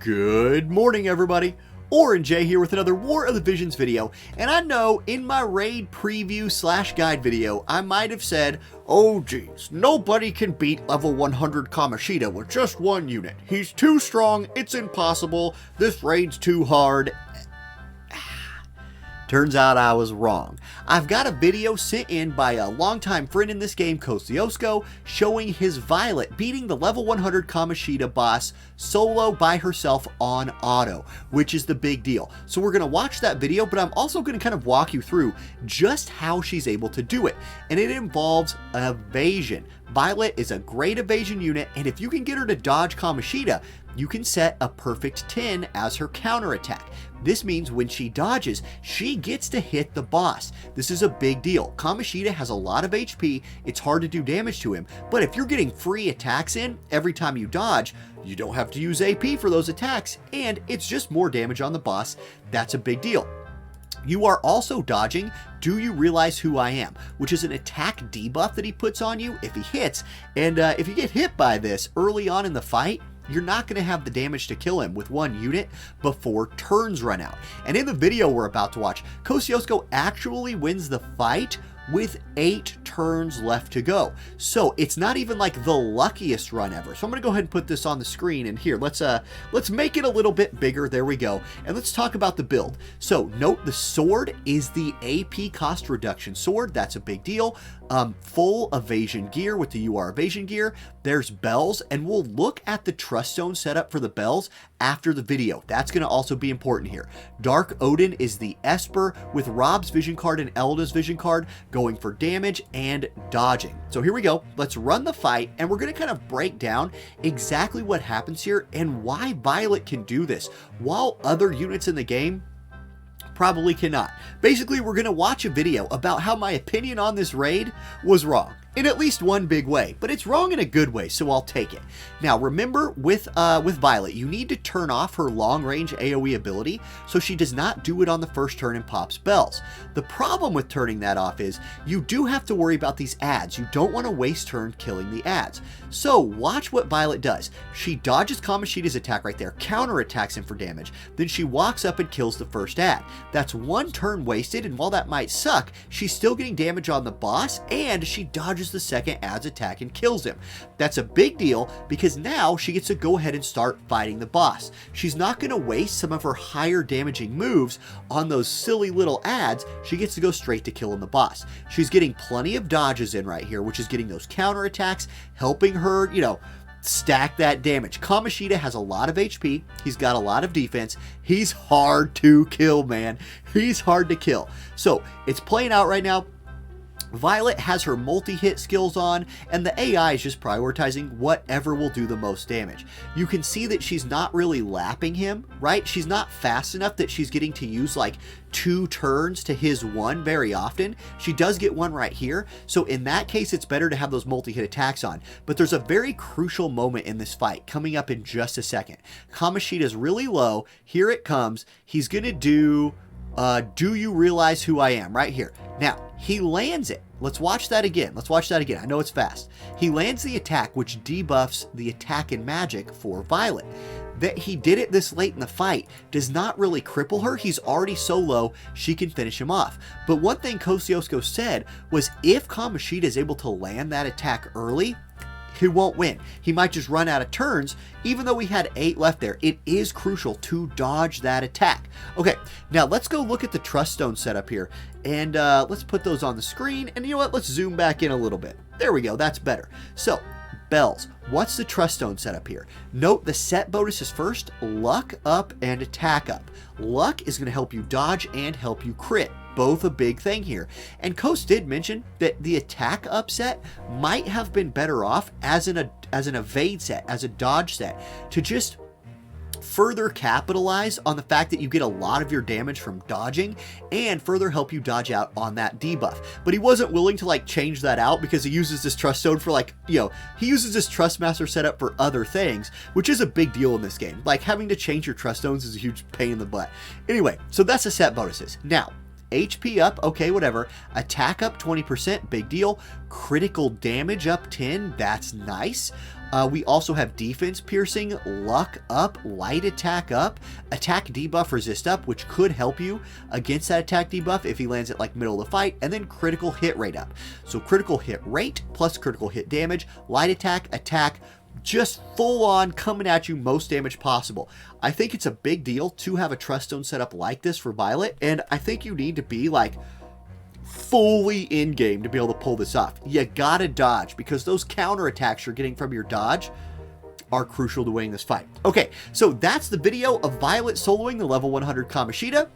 Good morning, everybody. Orange J here with another War of the Visions video, and I know in my raid preview / guide video I might have said, oh geez, nobody can beat level 100 Kamoshida with just one unit. He's too strong, it's impossible, this raid's too hard. Turns out I was wrong. I've got a video sent in by a longtime friend in this game, Kosciuszko, showing his Violet beating the level 100 Kamoshida boss solo by herself on auto, which is the big deal. So we're going to watch that video, but I'm also going to kind of walk you through just how she's able to do it. And it involves evasion. Violet is a great evasion unit, and if you can get her to dodge Kamoshida, you can set a perfect 10 as her counterattack. This means when she dodges, she gets to hit the boss. This is a big deal. Kamoshida has a lot of HP, it's hard to do damage to him, but if you're getting free attacks in every time you dodge, you don't have to use AP for those attacks, and it's just more damage on the boss. That's a big deal. You are also dodging Do You Realize Who I Am, which is an attack debuff that he puts on you if he hits, and if you get hit by this early on in the fight, you're not going to have the damage to kill him with one unit before turns run out. And in the video we're about to watch, Kosciuszko actually wins the fight with 8 turns left to go. So it's not even like the luckiest run ever. So I'm going to go ahead and put this on the screen, and here, let's make it a little bit bigger. There we go. And let's talk about the build. So note the sword is the AP cost reduction sword. That's a big deal. Full evasion gear with the UR evasion gear. There's bells, and we'll look at the trust zone setup for the bells after the video. That's going to also be important here. Dark Odin is the Esper with Rob's vision card and Elda's vision card going for damage and dodging. So here we go. Let's run the fight, and we're going to kind of break down exactly what happens here and why Violet can do this while other units in the game probably cannot. Basically, we're going to watch a video about how my opinion on this raid was wrong. In at least one big way, but it's wrong in a good way, so I'll take it. Now, remember with Violet, you need to turn off her long-range AoE ability so she does not do it on the first turn and pops bells. The problem with turning that off is you do have to worry about these adds. You don't want to waste turn killing the adds. So watch what Violet does. She dodges Kamoshida's attack right there, counterattacks him for damage, then she walks up and kills the first add. That's one turn wasted, and while that might suck, she's still getting damage on the boss, and she dodges the second add's attack and kills him. That's a big deal because now she gets to go ahead and start fighting the boss. She's not going to waste some of her higher damaging moves on those silly little adds. She gets to go straight to killing the boss. She's getting plenty of dodges in right here, which is getting those counterattacks, helping her, stack that damage. Kamoshida has a lot of HP. He's got a lot of defense. He's hard to kill, man. He's hard to kill. So it's playing out right now. Violet has her multi-hit skills on, and the AI is just prioritizing whatever will do the most damage. You can see that she's not really lapping him, right? She's not fast enough that she's getting to use like 2 turns to his 1 very often. She does get 1 right here, so in that case it's better to have those multi-hit attacks on. But there's a very crucial moment in this fight coming up in just a second. Kamoshida's really low. Here it comes. He's gonna do You Realize Who I Am right here. Now, he lands it. Let's watch that again. I know it's fast. He lands the attack, which debuffs the attack and magic for Violet. That he did it this late in the fight does not really cripple her. He's already so low, she can finish him off. But one thing Kosciuszko said was if Kamoshida is able to land that attack early, he won't win. He might just run out of turns, even though we had 8 left there. It is crucial to dodge that attack. Okay, now let's go look at the trust stone setup here, and let's put those on the screen, and you know what, let's zoom back in a little bit. There we go, that's better. So, bells. What's the trust stone setup here? Note the set bonuses first, luck up and attack up. Luck is going to help you dodge and help you crit. Both a big thing here. And Kos did mention that the attack up set might have been better off as an evade set, as a dodge set, to just further capitalize on the fact that you get a lot of your damage from dodging and further help you dodge out on that debuff. But he wasn't willing to like change that out because he uses this trust stone for he uses this trust master setup for other things, which is a big deal in this game. Like having to change your trust stones is a huge pain in the butt. Anyway, so that's the set bonuses. Now, HP up, okay, whatever. Attack up 20%, big deal. Critical damage up 10, that's nice. We also have defense piercing, luck up, light attack up, attack debuff resist up, which could help you against that attack debuff if he lands it like middle of the fight, and then critical hit rate up. So critical hit rate plus critical hit damage, light attack, just full on coming at you, most damage possible. I think it's a big deal to have a Trust Stone set up like this for Violet, and I think you need to be like fully in game to be able to pull this off. You gotta dodge, because those counter attacks you're getting from your dodge are crucial to winning this fight. Okay, so that's the video of Violet soloing the level 100 Kamoshida.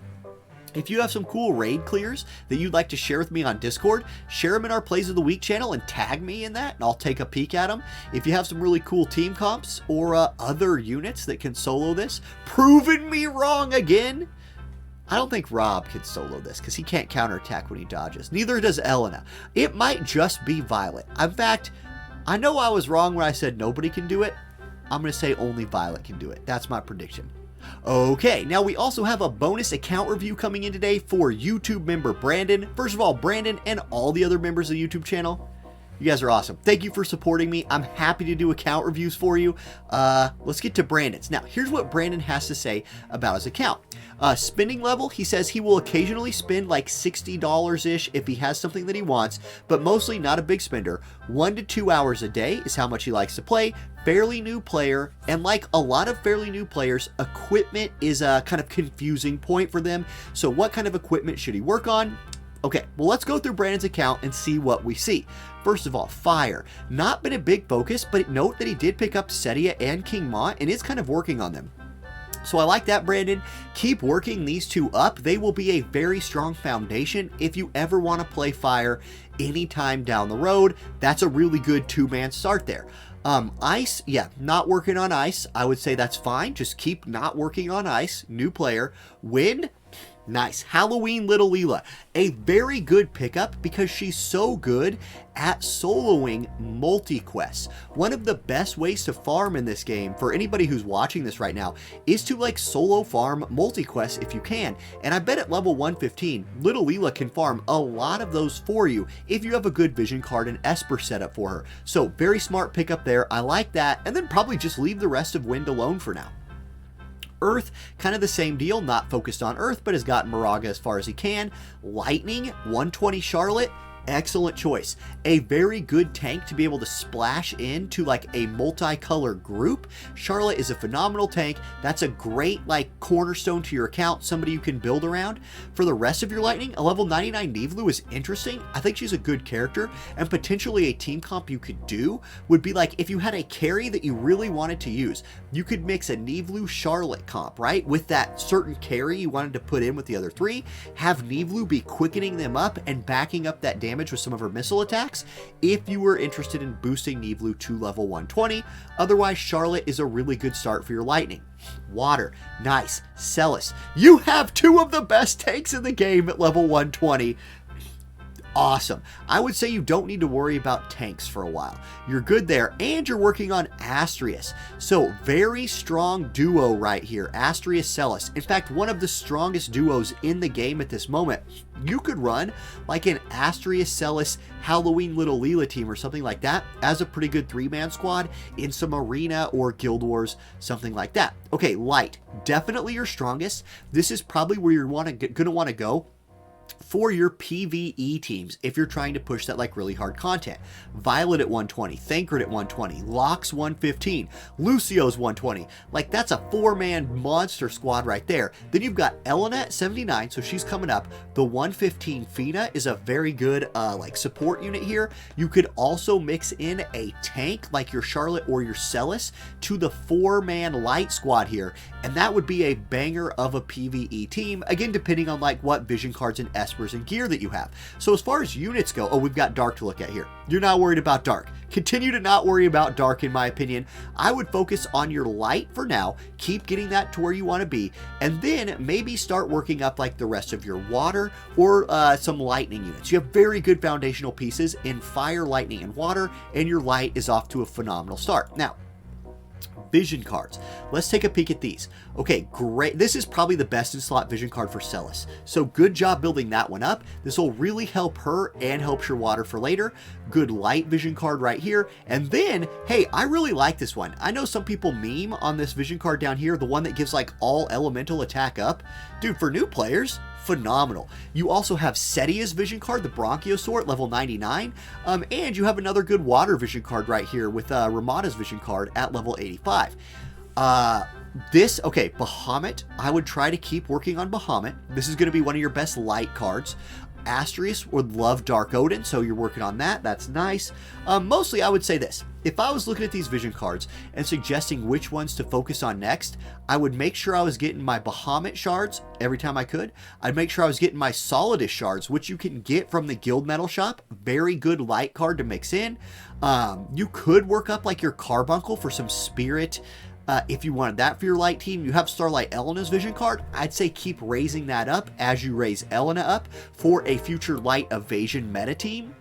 If you have some cool raid clears that you'd like to share with me on Discord, share them in our Plays of the Week channel and tag me in that, and I'll take a peek at them. If you have some really cool team comps or other units that can solo this, proving me wrong again. I don't think Rob can solo this because he can't counterattack when he dodges. Neither does Elena. It might just be Violet. In fact, I know I was wrong when I said nobody can do it. I'm going to say only Violet can do it. That's my prediction. Okay, now we also have a bonus account review coming in today for YouTube member Brandon. First of all, Brandon and all the other members of the YouTube channel, you guys are awesome. Thank you for supporting me. I'm happy to do account reviews for you. Let's get to Brandon's. Now, here's what Brandon has to say about his account. Spending level, he says he will occasionally spend like $60-ish if he has something that he wants, but mostly not a big spender. 1 to 2 hours a day is how much he likes to play. Fairly new player, and like a lot of fairly new players, equipment is a kind of confusing point for them. So what kind of equipment should he work on? Okay, well, let's go through Brandon's account and see what we see. First of all, fire. Not been a big focus, but note that he did pick up Setia and King Mont and is kind of working on them. So I like that, Brandon. Keep working these two up. They will be a very strong foundation if you ever want to play fire anytime down the road. That's a really good two-man start there. Ice, yeah, not working on ice. I would say that's fine. Just keep not working on ice. New player. Wind. Nice. Halloween Little Leela. A very good pickup because she's so good at soloing multi-quests. One of the best ways to farm in this game, for anybody who's watching this right now, is to like solo farm multi-quests if you can. And I bet at level 115, Little Leela can farm a lot of those for you if you have a good vision card and Esper set up for her. So very smart pickup there. I like that. And then probably just leave the rest of Wind alone for now. Earth, kind of the same deal, not focused on Earth, but has gotten Moraga as far as he can. Lightning, 120 Charlotte, excellent choice. A very good tank to be able to splash into like a multicolor group. Charlotte is a phenomenal tank. That's a great like cornerstone to your account, somebody you can build around. For the rest of your Lightning, a level 99 Nivlu is interesting. I think she's a good character, and potentially a team comp you could do would be like if you had a carry that you really wanted to use, you could mix a Nivlu Charlotte comp, right? With that certain carry you wanted to put in with the other three, have Nivlu be quickening them up and backing up that damage with some of her missile attacks if you were interested in boosting Nivlu to level 120. Otherwise, Charlotte is a really good start for your Lightning. Water, nice. Celis, you have two of the best tanks in the game at level 120. Awesome. I would say you don't need to worry about tanks for a while. You're good there, and you're working on Astrius. So very strong duo right here, Astrius Celis. In fact, one of the strongest duos in the game at this moment. You could run like an Astrius Celis Halloween Little Leela team or something like that as a pretty good three-man squad in some arena or guild wars, something like that. Okay, light, definitely your strongest. This is probably where you're gonna want to go for your PvE teams if you're trying to push that like really hard content. Violet at 120, Thancred at 120, Locks 115, Lucio's 120. Like that's a four-man monster squad right there. Then you've got Elena at 79, so she's coming up. The 115 Fina is a very good like support unit here. You could also mix in a tank like your Charlotte or your Celis to the four-man light squad here, and that would be a banger of a PvE team, again depending on like what vision cards and espers and gear that you have. So as far as units go, oh, we've got Dark to look at here. You're not worried about Dark. Continue to not worry about Dark, in my opinion. I would focus on your light for now, keep getting that to where you want to be, and then maybe start working up like the rest of your water or some lightning units. You have very good foundational pieces in fire, lightning, and water, and your light is off to a phenomenal start. Now, Vision cards. Let's take a peek at these. Okay, great. This is probably the best in slot vision card for Celis. So good job building that one up. This will really help her and helps your water for later. Good light vision card right here. And then, hey, I really like this one. I know some people meme on this vision card down here, the one that gives like all elemental attack up. Dude, for new players, phenomenal. You also have Setia's vision card, the Brachiosaur at level 99, and you have another good water vision card right here with Ramada's vision card at level 85. Okay, Bahamut, I would try to keep working on Bahamut. This is going to be one of your best light cards. Asterius would love Dark Odin, so you're working on that. That's nice. Mostly, I would say this. If I was looking at these vision cards and suggesting which ones to focus on next, I would make sure I was getting my Bahamut shards every time I could. I'd make sure I was getting my Solidus shards, which you can get from the Guild Metal Shop. Very good light card to mix in. You could work up like your Carbuncle for some Spirit. If you wanted that for your light team. You have Starlight Elena's vision card. I'd say keep raising that up as you raise Elena up for a future light evasion meta team.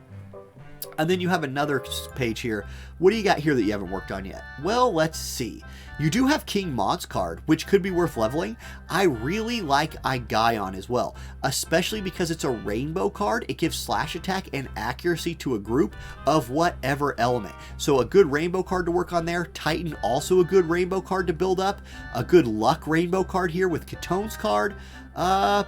And then you have another page here. What do you got here that you haven't worked on yet? Well, let's see. You do have King Mont's card, which could be worth leveling. I really like Igaion as well, especially because it's a rainbow card. It gives slash attack and accuracy to a group of whatever element. So a good rainbow card to work on there. Titan, also a good rainbow card to build up. A good luck rainbow card here with Katone's card. I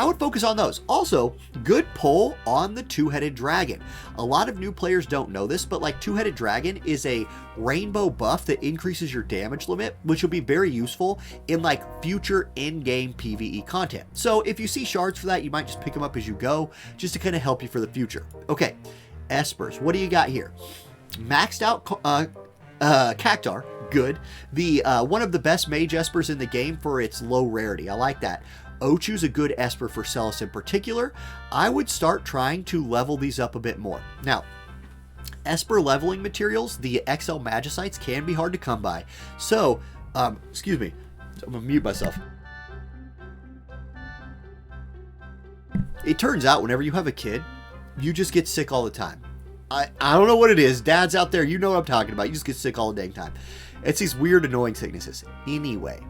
would focus on those. Also, good pull on the two-headed dragon. A lot of new players don't know this, but like two-headed dragon is a rainbow buff that increases your damage limit, which will be very useful in like future in-game PvE content. So if you see shards for that, you might just pick them up as you go, just to kind of help you for the future. Okay, Espers, what do you got here? Maxed out Cactar, good. The one of the best mage Espers in the game for its low rarity. I like that. Ochu's a good Esper for Celis in particular. I would start trying to level these up a bit more. Now, Esper leveling materials, the XL Magicites, can be hard to come by. So, excuse me, I'm gonna mute myself. It turns out whenever you have a kid, you just get sick all the time. I don't know what it is. Dads out there, you know what I'm talking about. You just get sick all the dang time. It's these weird, annoying sicknesses. Anyway,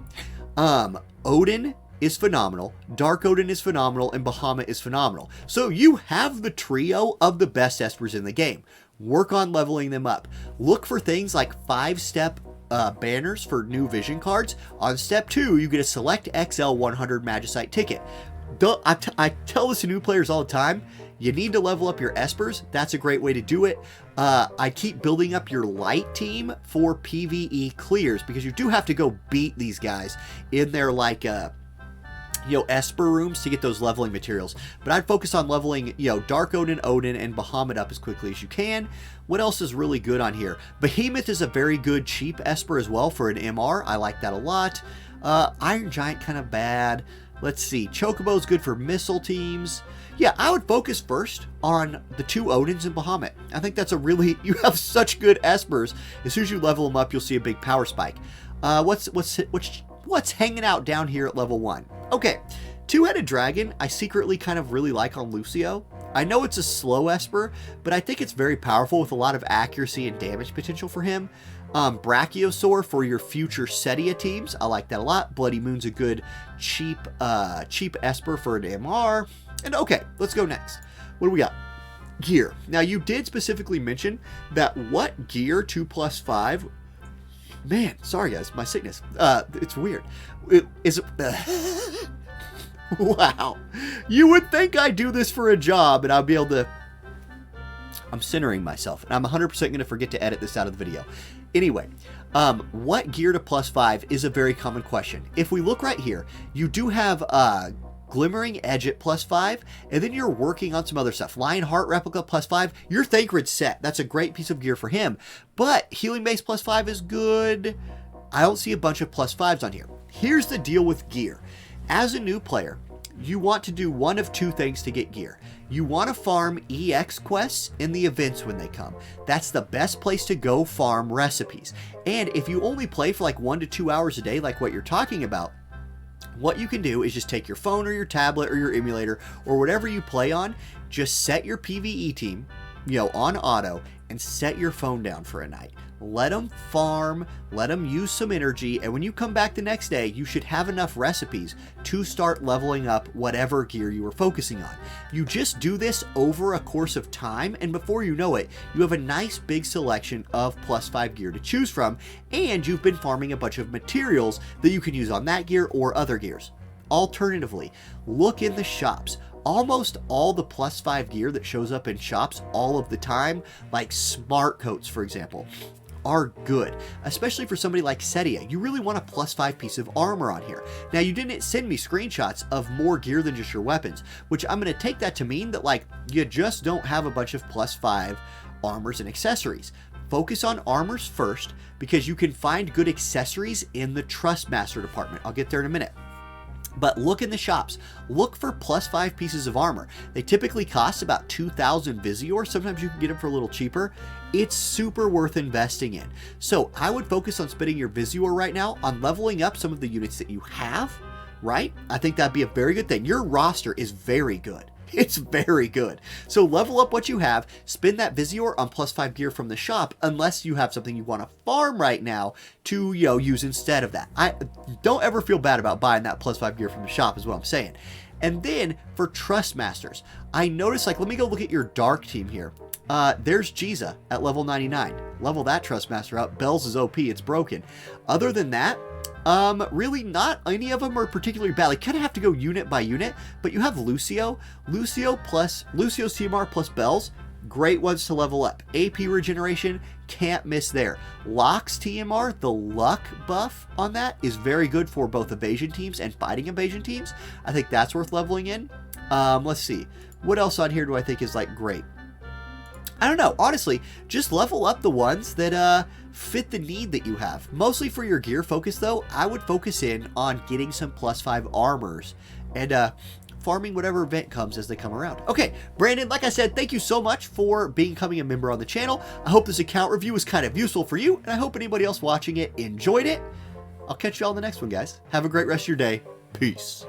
Odin is phenomenal, Dark Odin is phenomenal, and Bahamut is phenomenal. So you have the trio of the best Espers in the game. Work on leveling them up. Look for things like 5-step banners for new vision cards. On step 2, you get a select XL 100 Magicite ticket. I tell this to new players all the time. You need to level up your Espers. That's a great way to do it. I keep building up your light team for PvE clears, because you do have to go beat these guys in their like Esper rooms to get those leveling materials. But I'd focus on leveling, Dark Odin, and Bahamut up as quickly as you can. What else is really good on here? Behemoth is a very good cheap Esper as well for an MR. I like that a lot. Iron Giant kind of bad. Let's see. Chocobo's good for missile teams. Yeah, I would focus first on the 2 Odins and Bahamut. I think that's you have such good Espers. As soon as you level them up, you'll see a big power spike. What's hanging out down here at level 1? Okay, two-headed dragon, I secretly kind of really like on Lucio. I know it's a slow Esper, but I think it's very powerful with a lot of accuracy and damage potential for him. Brachiosaur for your future Setia teams. I like that a lot. Bloody Moon's a good cheap Esper for an MR. And okay, let's go next. What do we got? Gear. Now, you did specifically mention that what gear 2+5... Man, sorry guys, my sickness. It's weird. Wow. You would think I do this for a job and I'll be able to... I'm centering myself, and I'm 100% going to forget to edit this out of the video. Anyway, what gear to +5 is a very common question. If we look right here, you do have Glimmering Edge at +5, and then you're working on some other stuff. Lionheart Replica +5, your Thancred's set. That's a great piece of gear for him. But Healing Base +5 is good. I don't see a bunch of +5s on here. Here's the deal with gear. As a new player, you want to do one of 2 things to get gear. You want to farm EX quests in the events when they come. That's the best place to go farm recipes. And if you only play for like 1 to 2 hours a day, like what you're talking about, what you can do is just take your phone or your tablet or your emulator or whatever you play on, just set your PvE team, on auto, and set your phone down for a night. let them farm, let them use some energy, and when you come back the next day, you should have enough recipes to start leveling up whatever gear you were focusing on. You just do this over a course of time, and before you know it, you have a nice big selection of +5 gear to choose from, and you've been farming a bunch of materials that you can use on that gear or other gears. Alternatively, look in the shops. Almost all the +5 gear that shows up in shops all of the time, like smart coats for example, are good, especially for somebody like Setia. You really want a +5 piece of armor on here. Now, you didn't send me screenshots of more gear than just your weapons, which I'm going to take that to mean that like you just don't have a bunch of +5 armors and accessories. Focus on armors first because you can find good accessories in the Trustmaster department. I'll get there in a minute. But look in the shops. Look for +5 pieces of armor. They typically cost about 2,000 Visior. Sometimes you can get them for a little cheaper. It's super worth investing in. So I would focus on spending your Visior right now on leveling up some of the units that you have, right? I think that'd be a very good thing. Your roster is very good. It's very good. So level up what you have, spend that Visior on +5 gear from the shop, unless you have something you want to farm right now to, use instead of that. I don't ever feel bad about buying that +5 gear from the shop is what I'm saying. And then for Trustmasters, I noticed, like, let me go look at your dark team here. There's Giza at level 99. Level that Trustmaster out. Bells is OP. It's broken. Other than that, really not any of them are particularly bad. Like, kind of have to go unit by unit, but you have Lucio. Lucio's TMR plus Bells, great ones to level up. AP regeneration, can't miss there. Locke's TMR, the luck buff on that is very good for both evasion teams and fighting evasion teams. I think that's worth leveling in. Let's see. What else on here do I think is like great? I don't know. Honestly, just level up the ones that fit the need that you have. Mostly for your gear focus, though, I would focus in on getting some +5 armors and farming whatever event comes as they come around. Okay, Brandon, like I said, thank you so much for becoming a member on the channel. I hope this account review was kind of useful for you, and I hope anybody else watching it enjoyed it. I'll catch you all in the next one, guys. Have a great rest of your day. Peace.